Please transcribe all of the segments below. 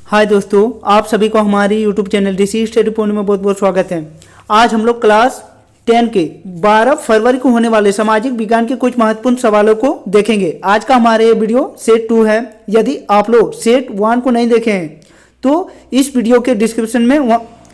हाय दोस्तों, आप सभी को हमारी यूट्यूब चैनल ऋषि स्टडी पॉइंट में बहुत बहुत स्वागत है। आज हम लोग क्लास 10 के 12 फरवरी को होने वाले सामाजिक विज्ञान के कुछ महत्वपूर्ण सवालों को देखेंगे। आज का हमारा ये वीडियो सेट 2 है। यदि आप लोग सेट 1 को नहीं देखे हैं तो इस वीडियो के डिस्क्रिप्शन में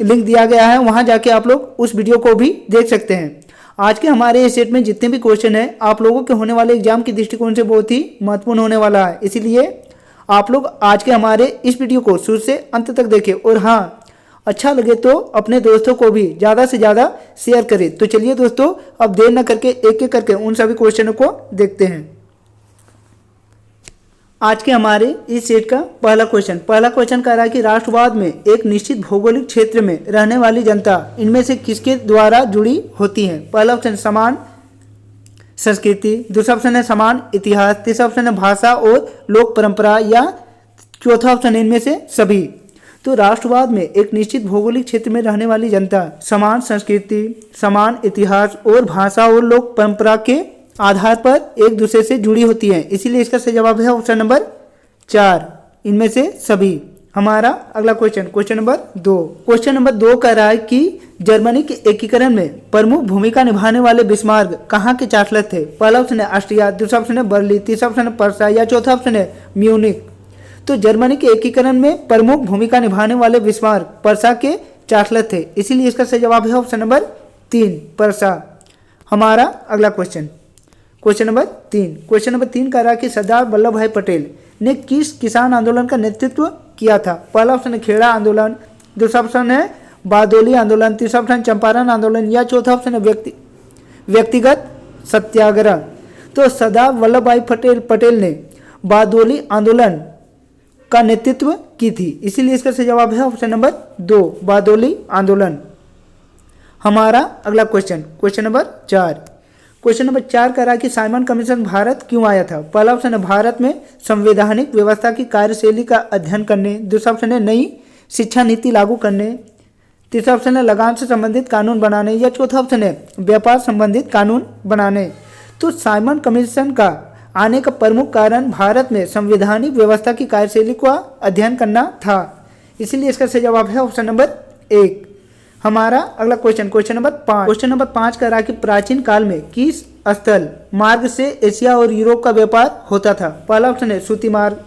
लिंक दिया गया है, वहाँ जाके आप लोग उस वीडियो को भी देख सकते हैं। आज के हमारे इस सेट में जितने भी क्वेश्चन हैं आप लोगों के होने वाले एग्जाम के दृष्टिकोण से बहुत ही महत्वपूर्ण होने वाला है, इसीलिए आप लोग आज के हमारे इस वीडियो को शुरू से अंत तक देखें और हाँ, अच्छा लगे तो अपने दोस्तों को भी ज़्यादा से ज़्यादा शेयर करें। तो चलिए दोस्तों, अब देर न करके एक एक करके उन सभी क्वेश्चनों को देखते हैं। आज के हमारे इस सेट का पहला क्वेश्चन कह रहा है कि राष्ट्रवाद में एक निश्चित भौगोलिक क्षेत्र में रहने वाली जनता इनमें से किसके द्वारा जुड़ी होती है। पहला ऑप्शन समान संस्कृति, दूसरा ऑप्शन है समान इतिहास, तीसरा ऑप्शन है भाषा और लोक परंपरा, या चौथा ऑप्शन है इनमें से सभी। तो राष्ट्रवाद में एक निश्चित भौगोलिक क्षेत्र में रहने वाली जनता समान संस्कृति, समान इतिहास और भाषा और लोक परंपरा के आधार पर एक दूसरे से जुड़ी होती है, इसीलिए इसका सही जवाब है ऑप्शन नंबर 4, इनमें से सभी। हमारा अगला क्वेश्चन नंबर 2 कह रहा है कि जर्मनी के एकीकरण में प्रमुख भूमिका निभाने वाले बिस्मार्क कहाँ के चांसलर थे। पहला ऑप्शन है ऑस्ट्रिया, दूसरा ऑप्शन है बर्लिन, तीसरा ऑप्शन है पर्सा, या चौथा ऑप्शन है म्यूनिक। तो जर्मनी के एकीकरण में प्रमुख भूमिका निभाने वाले बिस्मार्क पर्सा के चांसलर थे, इसीलिए इसका सही जवाब है ऑप्शन नंबर 3, पर्सा। हमारा अगला क्वेश्चन नंबर 3 कह रहा है कि सरदार वल्लभ भाई पटेल ने किस किसान आंदोलन का नेतृत्व किया था। पहला ऑप्शन है खेड़ा आंदोलन, दूसरा ऑप्शन है बारदोली आंदोलन, तीसरा ऑप्शन चंपारण आंदोलन, या चौथा ऑप्शन है व्यक्तिगत सत्याग्रह। तो सरदार वल्लभ भाई पटेल ने बारदोली आंदोलन का नेतृत्व की थी, इसीलिए इसका सही जवाब है ऑप्शन नंबर 2, बारदोली आंदोलन। हमारा अगला क्वेश्चन नंबर 4 कह रहा है कि साइमन कमीशन भारत क्यों आया था। पहला ऑप्शन है भारत में संवैधानिक व्यवस्था की कार्यशैली का अध्ययन करने, दूसरा ऑप्शन है नई शिक्षा नीति लागू करने, तीसरा ऑप्शन है लगान से संबंधित कानून बनाने, या चौथा ऑप्शन है व्यापार संबंधित कानून बनाने। तो साइमन कमीशन का आने का प्रमुख कारण भारत में संवैधानिक व्यवस्था की कार्यशैली का अध्ययन करना था, इसीलिए इसका सही जवाब है ऑप्शन नंबर 1। हमारा अगला क्वेश्चन नंबर 5 कह रहा है कि प्राचीन काल में किस स्थल मार्ग से एशिया और यूरोप का व्यापार होता था। पहला ऑप्शन है सूती मार्ग,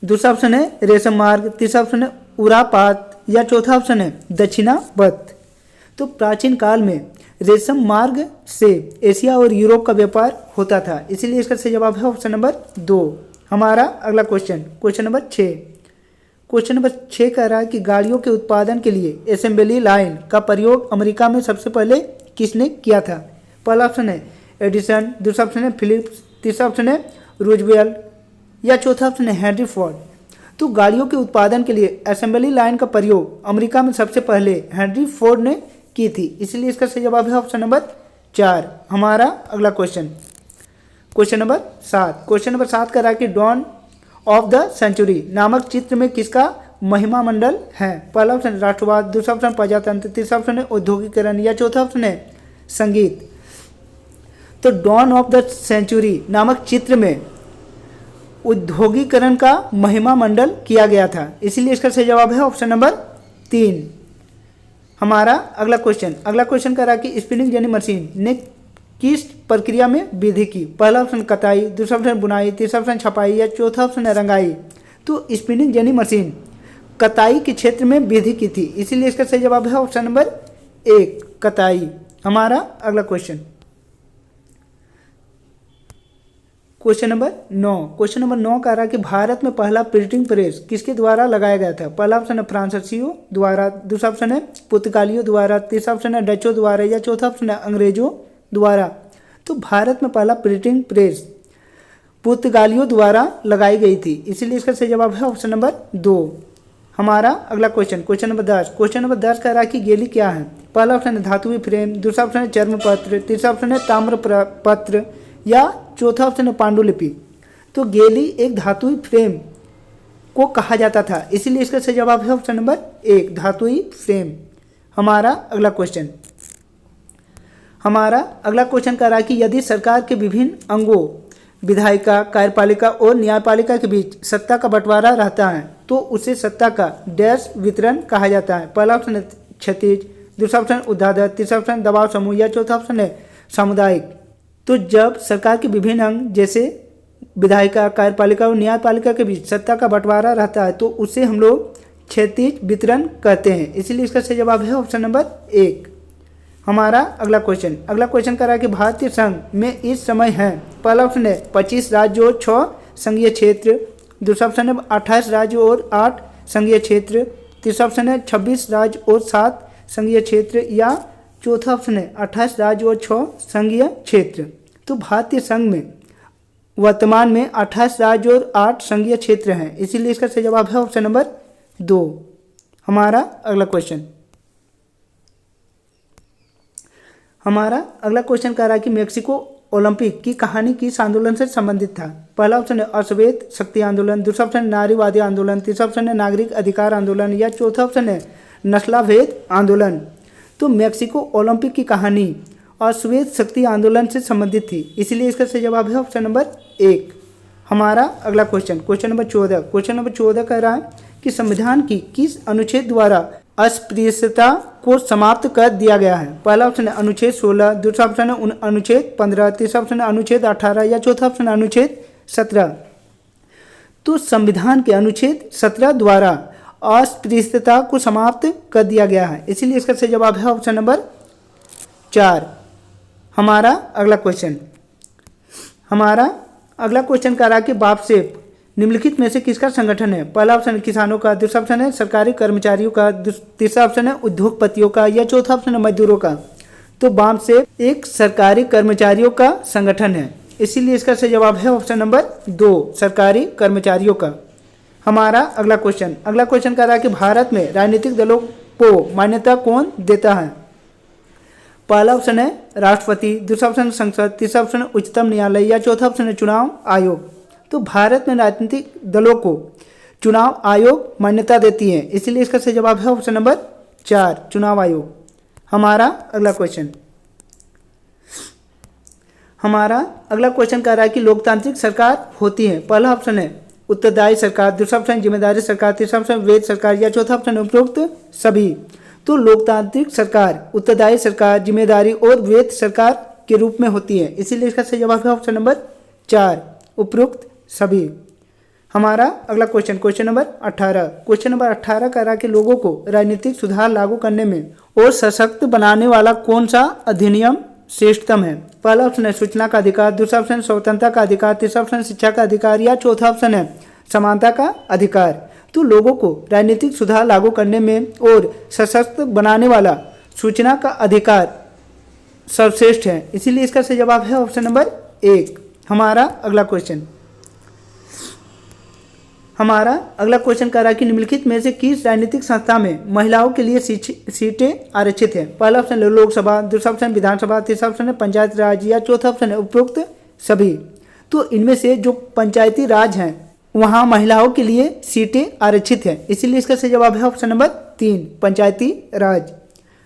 दूसरा ऑप्शन है रेशम मार्ग, तीसरा ऑप्शन है उरापात, या चौथा ऑप्शन है दक्षिणावर्त। तो प्राचीन काल में रेशम मार्ग से एशिया और यूरोप का व्यापार होता था, इसीलिए इसका सही जवाब है ऑप्शन नंबर 2। हमारा अगला क्वेश्चन नंबर 6 कह रहा है कि गाड़ियों के उत्पादन के लिए असेंबली लाइन का प्रयोग अमेरिका में सबसे पहले किसने किया था। पहला ऑप्शन है एडिसन, दूसरा ऑप्शन है फिलिप्स, तीसरा ऑप्शन है रूजवेल्ट, या चौथा ऑप्शन है हेनरी फोर्ड। तो गाड़ियों के उत्पादन के लिए असेंबली लाइन का प्रयोग अमेरिका में सबसे पहले हेनरी फोर्ड ने की थी, इसलिए इसका सही जवाब है ऑप्शन नंबर 4। हमारा अगला क्वेश्चन नंबर 7 कह रहा है कि डॉन ऑफ द सेंचुरी नामक चित्र में किसका महिमा मंडल है। पहला ऑप्शन राष्ट्रवाद, दूसरा ऑप्शन प्रजातंत्र, तीसरा ऑप्शन है औद्योगिकरण, या चौथा ऑप्शन है संगीत। तो डॉन ऑफ द सेंचुरी नामक चित्र में औद्योगिकरण का महिमा मंडल किया गया था, इसीलिए इसका सही जवाब है ऑप्शन नंबर 3। हमारा अगला क्वेश्चन कह रहा है कि स्पिनिंग जेनी मशीन ने किस प्रक्रिया में वृद्धि की। पहला ऑप्शन कताई, दूसरा ऑप्शन बुनाई, तीसरा ऑप्शन छपाई, या चौथा ऑप्शन है रंगाई। तो स्पिनिंग जेनी मशीन कताई के क्षेत्र में वृद्धि की थी, इसीलिए इसका सही जवाब है ऑप्शन नंबर 1, कताई। हमारा अगला क्वेश्चन नंबर 9 कह रहा है कि भारत में पहला प्रिंटिंग प्रेस किसके द्वारा लगाया गया था। पहला ऑप्शन है फ्रांसीसियों द्वारा, दूसरा ऑप्शन है पुर्तगालियों द्वारा, तीसरा ऑप्शन है डचों द्वारा, या चौथा ऑप्शन है अंग्रेजों द्वारा। तो भारत में पहला प्रिंटिंग प्रेस पुर्तगालियों द्वारा लगाई गई थी, इसीलिए इसका सही जवाब है ऑप्शन नंबर 2। हमारा अगला क्वेश्चन नंबर 10 कह रहा है कि गेली क्या है। पहला ऑप्शन है धातुई फ्रेम, दूसरा ऑप्शन है चर्म पत्र, तीसरा ऑप्शन है ताम्र पत्र, या चौथा ऑप्शन है पांडुलिपि। तो गेली एक धातुई फ्रेम को कहा जाता था, इसीलिए इसका सही जवाब है ऑप्शन नंबर 1, धातुई फ्रेम। हमारा अगला क्वेश्चन कह रहा है कि यदि सरकार के विभिन्न अंगों विधायिका, कार्यपालिका और न्यायपालिका के बीच सत्ता का बंटवारा रहता है तो उसे सत्ता का डैश वितरण कहा जाता है। पहला ऑप्शन है क्षैतिज, दूसरा ऑप्शन ऊर्ध्वाधर, तीसरा ऑप्शन दबाव समूह या चौथा ऑप्शन है सामुदायिक। तो जब सरकार के विभिन्न अंग जैसे विधायिका, कार्यपालिका और न्यायपालिका के बीच सत्ता का बंटवारा रहता है तो उसे हम लोग क्षैतिज वितरण कहते हैं। इसीलिए इसका सही जवाब है ऑप्शन नंबर 1। हमारा अगला क्वेश्चन कह रहा है कि भारतीय संघ में इस समय है। पहला ऑप्शन है 25 राज्य और 6 संघीय क्षेत्र, दूसरा ऑप्शन है 28 राज्य और 8 संघीय क्षेत्र, तीसरा ऑप्शन है 26 राज्य और 7 संघीय क्षेत्र या चौथा ऑप्शन है 28 राज्य और 6 संघीय क्षेत्र। तो भारतीय संघ में वर्तमान में 28 राज्य और 8 संघीय क्षेत्र हैं। इसीलिए इसका सही जवाब है ऑप्शन नंबर 2। हमारा अगला क्वेश्चन कह रहा है कि मेक्सिको ओलंपिक की कहानी किस आंदोलन से संबंधित था। पहला ऑप्शन है अश्वेत शक्ति आंदोलन, दूसरा ऑप्शन है नारीवादी आंदोलन, तीसरा ऑप्शन है नागरिक अधिकार आंदोलन या चौथा ऑप्शन है नस्लाभेद आंदोलन। तो मेक्सिको ओलंपिक की कहानी अश्वेत शक्ति आंदोलन से संबंधित थी। इसलिए इसका सही जवाब है ऑप्शन नंबर 1। हमारा अगला क्वेश्चन नंबर 14 कह रहा है कि संविधान की किस अनुच्छेद द्वारा अस्पृश्यता को समाप्त कर दिया गया है। पहला ऑप्शन है अनुच्छेद 16, दूसरा ऑप्शन है अनुच्छेद 15, तीसरा ऑप्शन है अनुच्छेद 18 या चौथा ऑप्शन है अनुच्छेद 17। तो संविधान के अनुच्छेद 17 द्वारा अस्पृश्यता को समाप्त कर दिया गया है। इसीलिए इसका सही जवाब है ऑप्शन नंबर 4। हमारा अगला क्वेश्चन कह रहा है कि बापसेप निम्नलिखित में से किसका संगठन है। पहला ऑप्शन है किसानों का, दूसरा ऑप्शन है सरकारी कर्मचारियों का, तीसरा ऑप्शन है उद्योगपतियों का या चौथा ऑप्शन है मजदूरों का। तो बापसेप एक सरकारी कर्मचारियों का संगठन है। इसीलिए इसका सही जवाब है ऑप्शन नंबर 2, सरकारी कर्मचारियों का। हमारा अगला क्वेश्चन कह रहा है कि भारत में राजनीतिक दलों को मान्यता कौन देता है। पहला ऑप्शन है राष्ट्रपति, दूसरा ऑप्शन है संसद, तीसरा ऑप्शन है उच्चतम न्यायालय या चौथा ऑप्शन है चुनाव आयोग। तो भारत में राजनीतिक दलों को चुनाव आयोग मान्यता देती है। इसलिए इसका सही जवाब है ऑप्शन नंबर 4, चुनाव आयोग। हमारा अगला क्वेश्चन कह रहा है कि लोकतांत्रिक सरकार होती है। पहला ऑप्शन है उत्तरदायी सरकार, दूसरा ऑप्शन जिम्मेदारी सरकार, तीसरा ऑप्शन वैध सरकार या चौथा ऑप्शन उपरोक्त सभी। तो लोकतांत्रिक सरकार उत्तरदायी सरकार, जिम्मेदारी और वैध सरकार के रूप में होती है। इसीलिए इसका सही जवाब है ऑप्शन नंबर 4, उपरोक्त सभी। हमारा अगला क्वेश्चन नंबर 18 कह रहा है कि लोगों को राजनीतिक सुधार लागू करने में और सशक्त बनाने वाला कौन सा अधिनियम श्रेष्ठतम है। पहला ऑप्शन है सूचना का अधिकार, दूसरा ऑप्शन स्वतंत्रता का अधिकार, तीसरा ऑप्शन शिक्षा का अधिकार या चौथा ऑप्शन है समानता का अधिकार। तो लोगों को राजनीतिक सुधार लागू करने में और सशक्त बनाने वाला सूचना का अधिकार सर्वश्रेष्ठ है। इसीलिए इसका सही जवाब है ऑप्शन नंबर 1। हमारा अगला क्वेश्चन कह रहा है कि निम्नलिखित में से किस राजनीतिक संस्था में महिलाओं के लिए सीटें आरक्षित है। पहला ऑप्शन है लोकसभा, दूसरा ऑप्शन विधानसभा, तीसरा ऑप्शन है पंचायत राज या चौथा ऑप्शन है उपरोक्त सभी। तो इनमें से जो पंचायती राज हैं वहाँ महिलाओं के लिए सीटें आरक्षित है। इसीलिए इसका सही जवाब है ऑप्शन नंबर 3, पंचायती राज।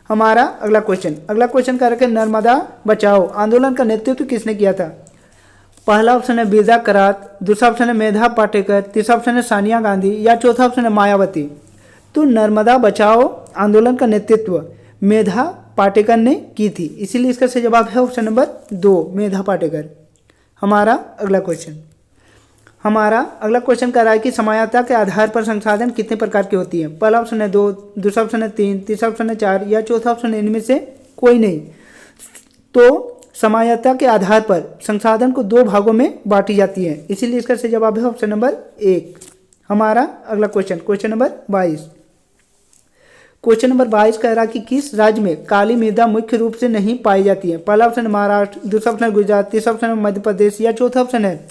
हमारा अगला क्वेश्चन कह रहा है कि नर्मदा बचाओ आंदोलन का नेतृत्व किसने किया था। पहला ऑप्शन है बिरसा करात, दूसरा ऑप्शन है मेधा पाटेकर, तीसरा ऑप्शन है सोनिया गांधी या चौथा ऑप्शन है मायावती। तो नर्मदा बचाओ आंदोलन का नेतृत्व मेधा पाटेकर ने की थी। इसीलिए इसका सही जवाब है ऑप्शन नंबर 2, मेधा पाटेकर। हमारा अगला क्वेश्चन कह रहा है कि समयाता के आधार पर संसाधन कितने प्रकार की होती है। पहला ऑप्शन है 2, दूसरा ऑप्शन है 3, तीसरा ऑप्शन है 4 या चौथा ऑप्शन है इनमें से कोई नहीं। तो समयाता के आधार पर संसाधन को 2 भागों में बांटी जाती है। इसीलिए इसका सही जवाब है ऑप्शन नंबर 1। हमारा अगला क्वेश्चन नंबर 22 कह रहा है कि किस राज्य में काली मृदा मुख्य रूप से नहीं पाई जाती है। पहला ऑप्शन है महाराष्ट्र, दूसरा ऑप्शन है गुजरात, तीसरा ऑप्शन है मध्य प्रदेश या चौथा ऑप्शन है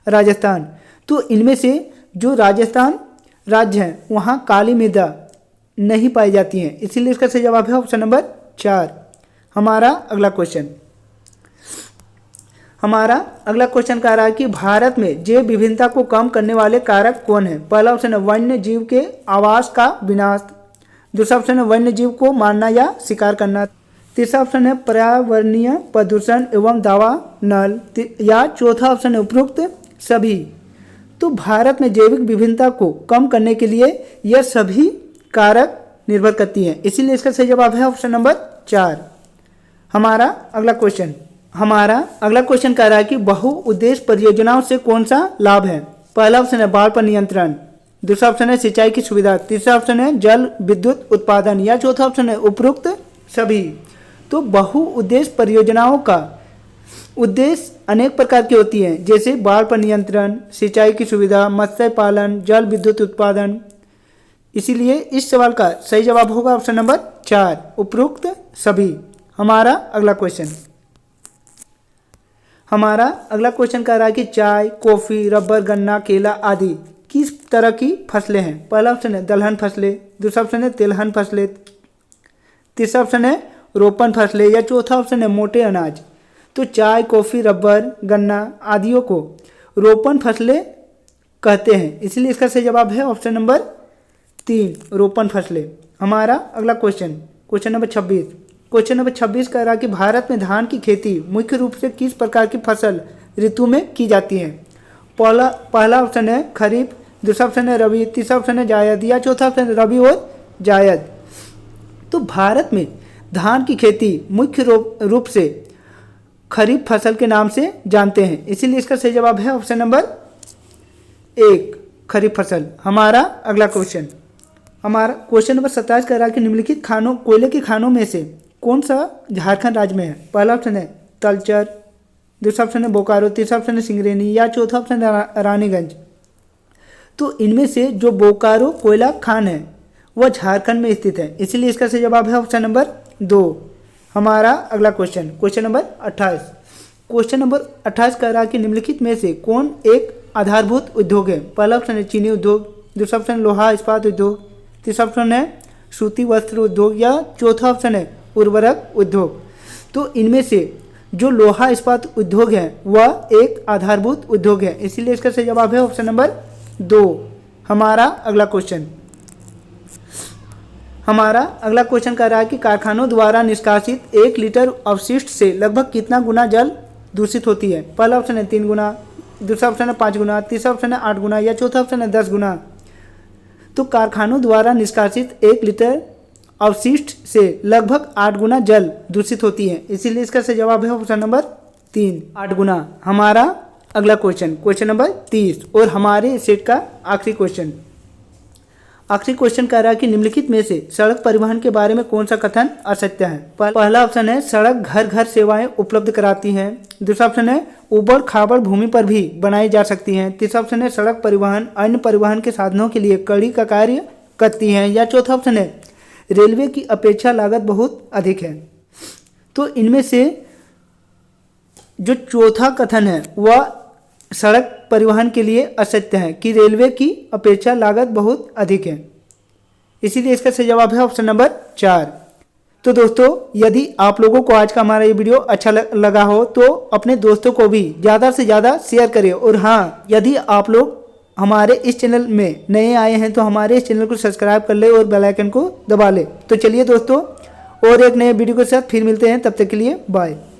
राजस्थान। तो इनमें से जो राजस्थान राज्य है वहाँ काली मृदा नहीं पाई जाती है। इसीलिए इसका सही जवाब है ऑप्शन नंबर 4। हमारा अगला क्वेश्चन कह रहा है कि भारत में जैव विभिन्नता को कम करने वाले कारक कौन है। पहला ऑप्शन है वन्य जीव के आवास का विनाश, दूसरा ऑप्शन है वन्य जीव को मारना या शिकार करना, तीसरा ऑप्शन है पर्यावरणीय प्रदूषण एवं दावा नल, या चौथा ऑप्शन है उपरोक्त सभी। तो भारत में जैविक विभिन्नता को कम करने के लिए यह सभी कारक निर्भर करती हैं, इसीलिए इसका सही जवाब है ऑप्शन नंबर 4। हमारा अगला क्वेश्चन कह रहा है कि बहुउद्देश्य परियोजनाओं से कौन सा लाभ है। पहला ऑप्शन है बाढ़ पर नियंत्रण, दूसरा ऑप्शन है सिंचाई की सुविधा, तीसरा ऑप्शन है जल विद्युत उत्पादन, या चौथा ऑप्शन है उपरोक्त सभी। तो बहुउद्देश्य परियोजनाओं का उद्देश्य अनेक प्रकार की होती हैं, जैसे बाढ़ पर नियंत्रण, सिंचाई की सुविधा, मत्स्य पालन, जल विद्युत उत्पादन। इसीलिए इस सवाल का सही जवाब होगा ऑप्शन नंबर 4, उपरोक्त सभी। हमारा अगला क्वेश्चन कह रहा है कि चाय, कॉफी, रबर, गन्ना, केला आदि किस तरह की फसलें हैं। पहला ऑप्शन है दलहन फसलें, दूसरा ऑप्शन है तिलहन फसलें, तीसरा ऑप्शन है रोपण फसलें, या चौथा ऑप्शन है मोटे अनाज। तो चाय, कॉफी, रबर, गन्ना आदियों को रोपण फसलें कहते हैं, इसलिए इसका सही जवाब है ऑप्शन नंबर 3, रोपण फसलें। हमारा अगला क्वेश्चन नंबर 26 कह रहा है कि भारत में धान की खेती मुख्य रूप से किस प्रकार की फसल ऋतु में की जाती है। पहला ऑप्शन है खरीफ, दूसरा ऑप्शन है रबी, तीसरा ऑप्शन है जायद, या चौथा ऑप्शन है रबी और जायद। तो भारत में धान की खेती मुख्य रूप से खरीफ फसल के नाम से जानते हैं, इसीलिए इसका सही जवाब है ऑप्शन नंबर 1, खरीफ फसल। हमारा अगला क्वेश्चन नंबर 27 कह रहा है कि निम्नलिखित कोयले के खानों में से कौन सा झारखंड राज्य में है। पहला ऑप्शन है तलचर, दूसरा ऑप्शन है बोकारो, तीसरा ऑप्शन है सिंगरेनी, या चौथा ऑप्शन है रानीगंज। तो इनमें से जो बोकारो कोयला खान है वह झारखंड में स्थित है, इसीलिए इसका सही जवाब है ऑप्शन नंबर 2। हमारा अगला क्वेश्चन नंबर 28 कह रहा है कि निम्नलिखित में से कौन एक आधारभूत उद्योग है। पहला ऑप्शन है चीनी उद्योग, दूसरा ऑप्शन है लोहा इस्पात उद्योग, तीसरा ऑप्शन है सूती वस्त्र उद्योग, या चौथा ऑप्शन है उर्वरक उद्योग। तो इनमें से जो लोहा इस्पात उद्योग है वह एक आधारभूत उद्योग है, इसीलिए इसका सही जवाब है ऑप्शन नंबर 2। हमारा अगला क्वेश्चन कह रहा है कि कारखानों द्वारा निष्कासित 1 लीटर अवशिष्ट से लगभग कितना गुना जल दूषित होती है। पहला ऑप्शन है 3 गुना, दूसरा ऑप्शन है 5 गुना, तीसरा ऑप्शन है 8 गुना, या चौथा ऑप्शन है 10 गुना। तो कारखानों द्वारा निष्कासित 1 लीटर अवशिष्ट से लगभग 8 गुना जल दूषित होती है, इसीलिए इसका सही जवाब है ऑप्शन नंबर 3, 8 गुना। हमारा अगला क्वेश्चन नंबर 30 और हमारे सेट का आखिरी क्वेश्चन कह रहा है कि निम्नलिखित में से सड़क परिवहन के बारे में कौन सा कथन असत्य है। पहला ऑप्शन है सड़क घर घर सेवाएं उपलब्ध कराती हैं, दूसरा ऑप्शन है उबड़ खाबड़ भूमि पर भी बनाई जा सकती हैं, तीसरा ऑप्शन है सड़क परिवहन अन्य परिवहन के साधनों के लिए कड़ी का कार्य करती हैं, या चौथा ऑप्शन है रेलवे की अपेक्षा लागत बहुत अधिक है। तो इनमें से जो चौथा कथन है वह सड़क परिवहन के लिए असत्य है कि रेलवे की अपेक्षा लागत बहुत अधिक है, इसीलिए इसका सही जवाब है ऑप्शन नंबर 4। तो दोस्तों यदि आप लोगों को आज का हमारा ये वीडियो अच्छा लगा हो तो अपने दोस्तों को भी ज़्यादा से ज़्यादा शेयर करें, और हाँ यदि आप लोग हमारे इस चैनल में नए आए हैं तो हमारे इस चैनल को सब्सक्राइब कर ले और बेल आइकन को दबा ले। तो चलिए दोस्तों और एक नए वीडियो के साथ फिर मिलते हैं, तब तक के लिए बाय।